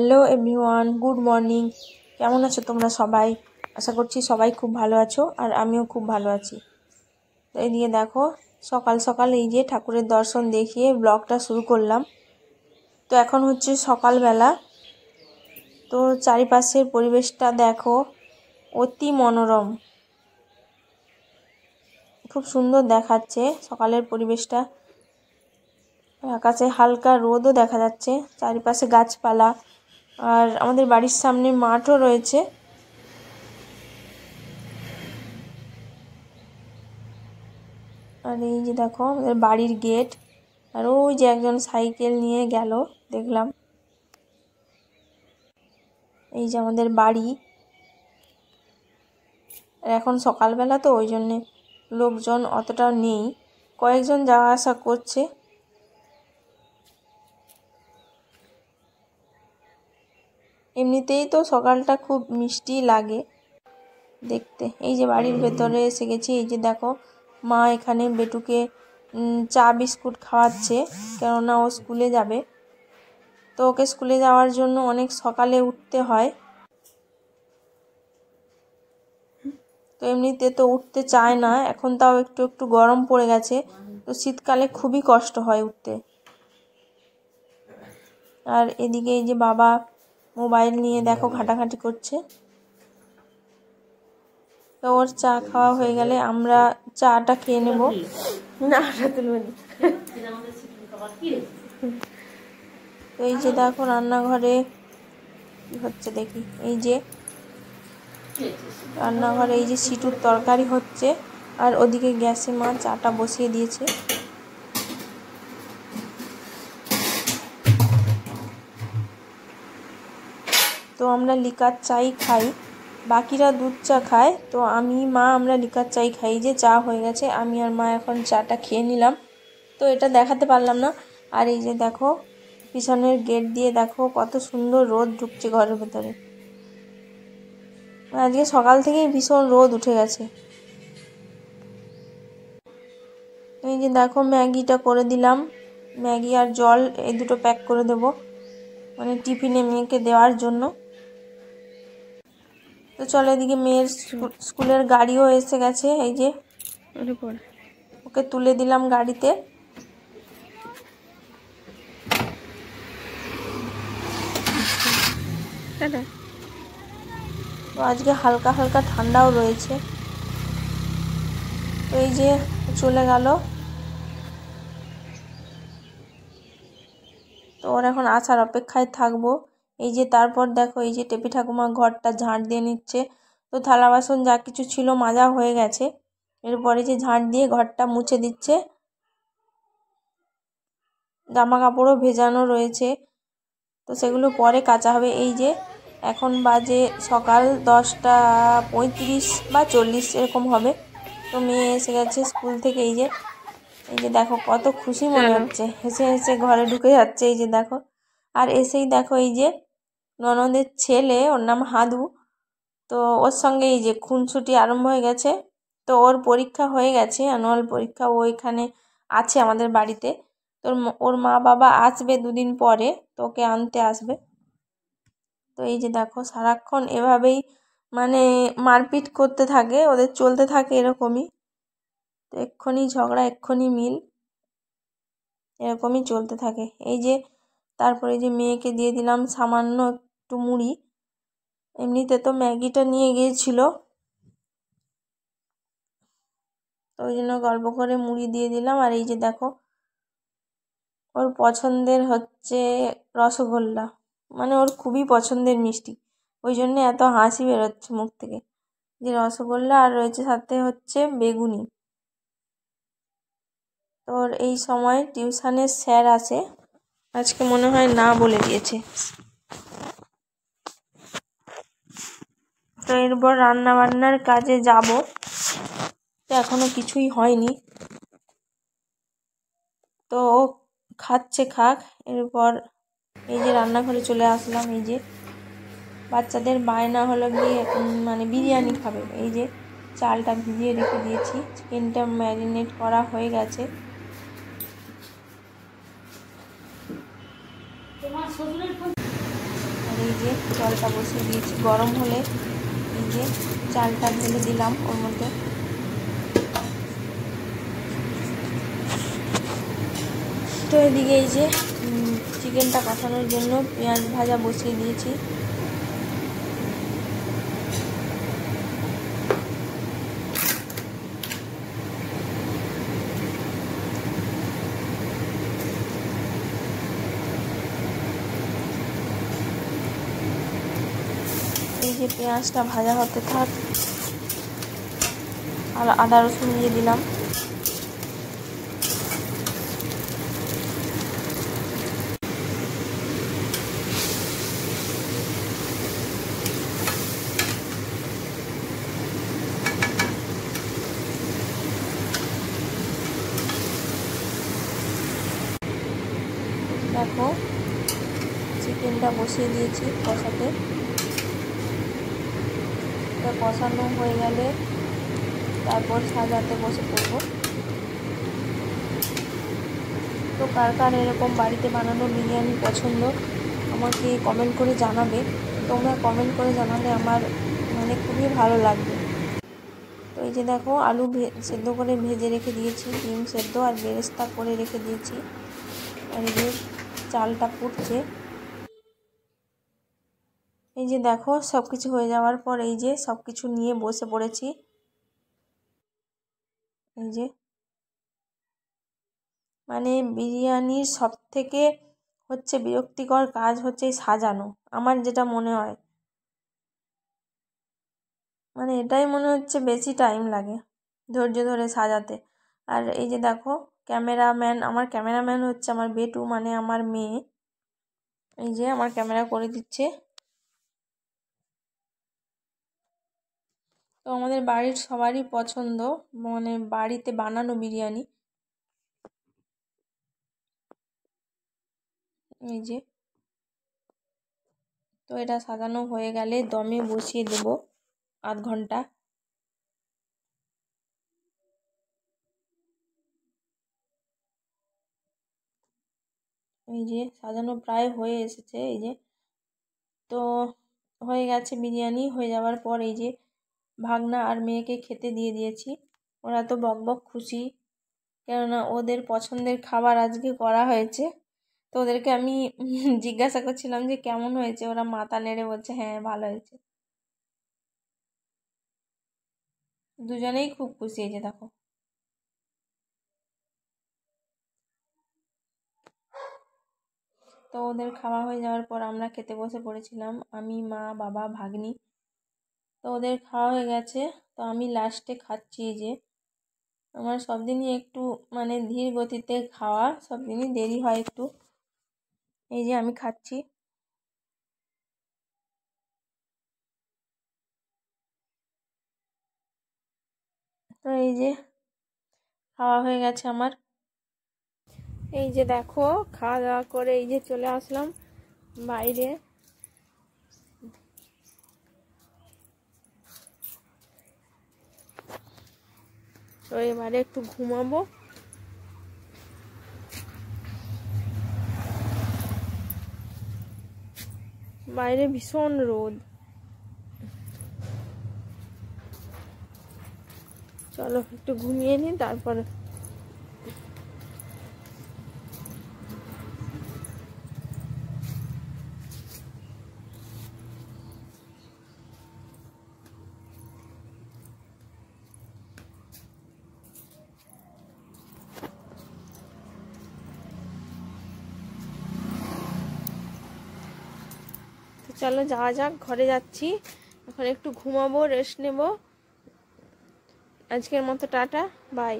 Hello everyone, good morning. কেমন আছো তোমরা সবাই? আশা করছি সবাই খুব ভালো আছো, আর আমিও খুব ভালো আছি। তো এদিকে দেখো, সকাল সকাল এই যে ঠাকুরের দর্শন দেখিয়ে ব্লগটা শুরু করলাম। তো এখন হচ্ছে সকালবেলা। তো চারিপাশের পরিবেশটা দেখো, অতি মনোরম, খুব সুন্দর দেখাচ্ছে সকালের পরিবেশটা। আকাশে হালকা রোদও দেখা যাচ্ছে, চারিপাশে গাছপালা, আর আমাদের বাড়ির সামনে মাঠও রয়েছে। আর এই যে দেখো আমাদের বাড়ির গেট, আর ওই যে একজন সাইকেল নিয়ে গেল দেখলাম। এই যে আমাদের বাড়ি। আর এখন সকালবেলা তো ওই জন্যে লোকজন অতটা নেই, কয়েকজন যাওয়া আসা করছে। এমনিতেই তো সকালটা খুব মিষ্টি লাগে দেখতে। এই যে বাড়ির ভেতরে এসে গেছি। এই যে দেখো, মা এখানে বেটুকে চা বিস্কুট খাওয়াচ্ছে, কেননা ও স্কুলে যাবে। তো ওকে স্কুলে যাওয়ার জন্য অনেক সকালে উঠতে হয়। তো এমনিতে তো উঠতে চায় না, এখন তাও একটু একটু গরম পড়ে গেছে, তো শীতকালে খুবই কষ্ট হয় উঠতে। আর এদিকে এই যে বাবা মোবাইল নিয়ে দেখো ঘাটাঘাটি করছে। তো ওর চা খাওয়া হয়ে গেলে আমরা চাটা খেয়ে নেব। না, তো এই যে দেখো রান্নাঘরে কি হচ্ছে দেখি। এই যে রান্নাঘরে এই যে সিটুর তরকারি হচ্ছে, আর ওদিকে গ্যাসে মা চাটা বসিয়ে দিয়েছে। তো আমরা লিকার চাই খাই, বাকিরা দুধ চা খায়। তো আমি মা আমরা লিকার চাই খাই। যে চা হয়ে গেছে, আমি আর মা এখন চাটা খেয়ে নিলাম। তো এটা দেখাতে পারলাম না। আর এই যে দেখো পিছনের গেট দিয়ে দেখো কত সুন্দর রোদ ঢুকছে ঘরের ভেতরে। আজকে সকাল থেকেই ভীষণ রোদ উঠে গেছে। এই যে দেখো ম্যাগিটা করে দিলাম, ম্যাগি আর জল এই দুটো প্যাক করে দেব, মানে টিফিনে মেয়েকে দেওয়ার জন্য। তো চলো, এদিকে মেয়ের স্কুলের গাড়িও এসে গেছে। এই যে ওকে তুলে দিলাম গাড়িতে। তো আজকে হালকা হালকা ঠান্ডাও রয়েছে। তো এই যে চলে গেল। তো ওর এখন আসার অপেক্ষায় থাকবো। এই যে তারপর দেখো এই যে টেপি ঠাকুমা ঘরটা ঝাঁট দিয়ে নিচ্ছে। তো থালা বাসন যা কিছু ছিল মাজা হয়ে গেছে, এরপরে যে ঝাঁট দিয়ে ঘরটা মুছে দিচ্ছে। জামা কাপড়ও ভেজানো রয়েছে, তো সেগুলো পরে কাচা হবে। এই যে এখন বাজে সকাল 10টা 35 বা 40 এরকম হবে। তো মেয়ে এসে গেছে স্কুল থেকে। এই যে দেখো কত খুশি মনে হচ্ছে, হেসে হেসে ঘরে ঢুকে যাচ্ছে। এই যে দেখো, আর এসেই দেখো এই যে ননদের ছেলে, ওর নাম হাদু। তো ওর সঙ্গে এই যে খুনসুটি আরম্ভ হয়ে গেছে। তো ওর পরীক্ষা হয়ে গেছে, অ্যানুয়াল পরীক্ষা। ও এখানে আছে আমাদের বাড়িতে। তোর ওর মা বাবা আসবে দুদিন পরে, তো ওকে আনতে আসবে। তো এই যে দেখো সারাক্ষণ এভাবেই মানে মারপিট করতে থাকে, ওদের চলতে থাকে এরকমই। তো এক্ষুনি ঝগড়া এক্ষুনি মিল, এরকমই চলতে থাকে। এই যে তারপরে যে মেয়েকে দিয়ে দিলাম সামান্য একটু মুড়ি। এমনিতে তো ম্যাগিটা নিয়ে গিয়েছিল, তো ওই জন্য গল্প করে মুড়ি দিয়ে দিলাম। আর এই যে দেখো ওর পছন্দের হচ্ছে রসগোল্লা, মানে ওর খুবই পছন্দের মিষ্টি, ওই জন্য এত হাসি বেরোচ্ছে মুখ থেকে। যে রসগোল্লা আর রয়েছে সাথে হচ্ছে বেগুনি। তোর এই সময় টিউশনের স্যার আসে, আজকে মনে হয় না বলে দিয়েছে। তো এরপর রান্না বান্নার কাজে যাব। তো এখনো কিছুই হয়নি। তো ও খাচ্ছে খাক, এরপর এই যে রান্নাঘরে চলে আসলাম। এই যে বাচ্চাদের বায়না হলো গিয়ে মানে বিরিয়ানি খাবে। এই যে চালটা ভিজিয়ে রেখে দিয়েছি, চিকেনটা ম্যারিনেট করা হয়ে গেছে। আর যে জলটা বসিয়ে দিয়েছি, গরম হলে এই যে চালটা ঢেলে দিলাম ওর মধ্যে। তো এদিকে এই যে চিকেনটা কষানোর জন্য পেঁয়াজ ভাজা বসিয়ে দিয়েছি। এই যে পেঁয়াজটা ভাজা হতে থাক, আর আদা রসুন দিয়ে দিলাম। দেখো চিকেনটা বসিয়ে দিয়েছি কষাতে। তো কষানো হয়ে গেলে তারপর সাজাতে বসে পড়ব। তো কার কার এরকম বাড়িতে বানানো বিরিয়ানি পছন্দ আমাকে কমেন্ট করে জানাবে। তোমরা কমেন্ট করে জানালে আমার মানে খুবই ভালো লাগবে। তো এই যে দেখো আলু সেদ্ধ করে ভেজে রেখে দিয়েছি, ডিম সেদ্ধ আর বেরেস্তা করে রেখে দিয়েছি। আর এই যে চালটা ফুটছে। এই যে দেখো সব কিছু হয়ে যাওয়ার পর এই যে সব কিছু নিয়ে বসে পড়েছি। এই যে মানে বিরিয়ানির সব থেকে হচ্ছে বিরক্তিকর কাজ হচ্ছে সাজানো, আমার যেটা মনে হয়। মানে এটাই মনে হচ্ছে বেশি টাইম লাগে ধৈর্য ধরে সাজাতে। আর এই যে দেখো ক্যামেরাম্যান, আমার ক্যামেরাম্যান হচ্ছে আমার বেটু, মানে আমার মেয়ে। এই যে আমার ক্যামেরা করে দিচ্ছে। তো আমাদের বাড়ির সবারই পছন্দ, মানে বাড়িতে বানানো বিরিয়ানি। এই যে তো এটা সাজানো হয়ে গেলে দমে বসিয়ে দেব আধ ঘন্টা। এই যে সাজানো প্রায় হয়ে এসেছে। এই যে তো হয়ে গেছে বিরিয়ানি। হয়ে যাওয়ার পর এই যে ভাগনা আর মেয়েকে খেতে দিয়ে দিয়েছি। ওরা তো বকবক খুশি, কেননা ওদের পছন্দের খাবার আজকে করা হয়েছে। তো ওদেরকে আমি জিজ্ঞাসা করছিলাম যে কেমন হয়েছে, ওরা মাথা নেড়ে বলছে হ্যাঁ ভালো হয়েছে। দুজনেই খুব খুশি। এই যে দেখো তো ওদের খাওয়া হয়ে যাওয়ার পর আমরা খেতে বসে পড়েছিলাম, আমি, মা, বাবা, ভাগ্নি। তো ওদের খাওয়া হয়ে গেছে, তো আমি লাস্টে খাচ্ছি। এই যে আমার সব দিনই একটু মানে ধীর গতিতে খাওয়া, সব দিনই দেরি হয় একটু। এই যে আমি খাচ্ছি। তো এই যে খাওয়া হয়ে গেছে আমার। এই যে দেখো খাওয়া দাওয়া করে এই যে চলে আসলাম বাইরে। তো এবারে একটু ঘুমাবো। বাইরে ভীষণ রোদ। চলো একটু ঘুমিয়ে নিই তারপরে। তো চলো যাওয়া যাক, ঘরে যাচ্ছি এখন, একটু ঘুমাবো, রেস্ট নেব। আজকের মতো টাটা, বাই।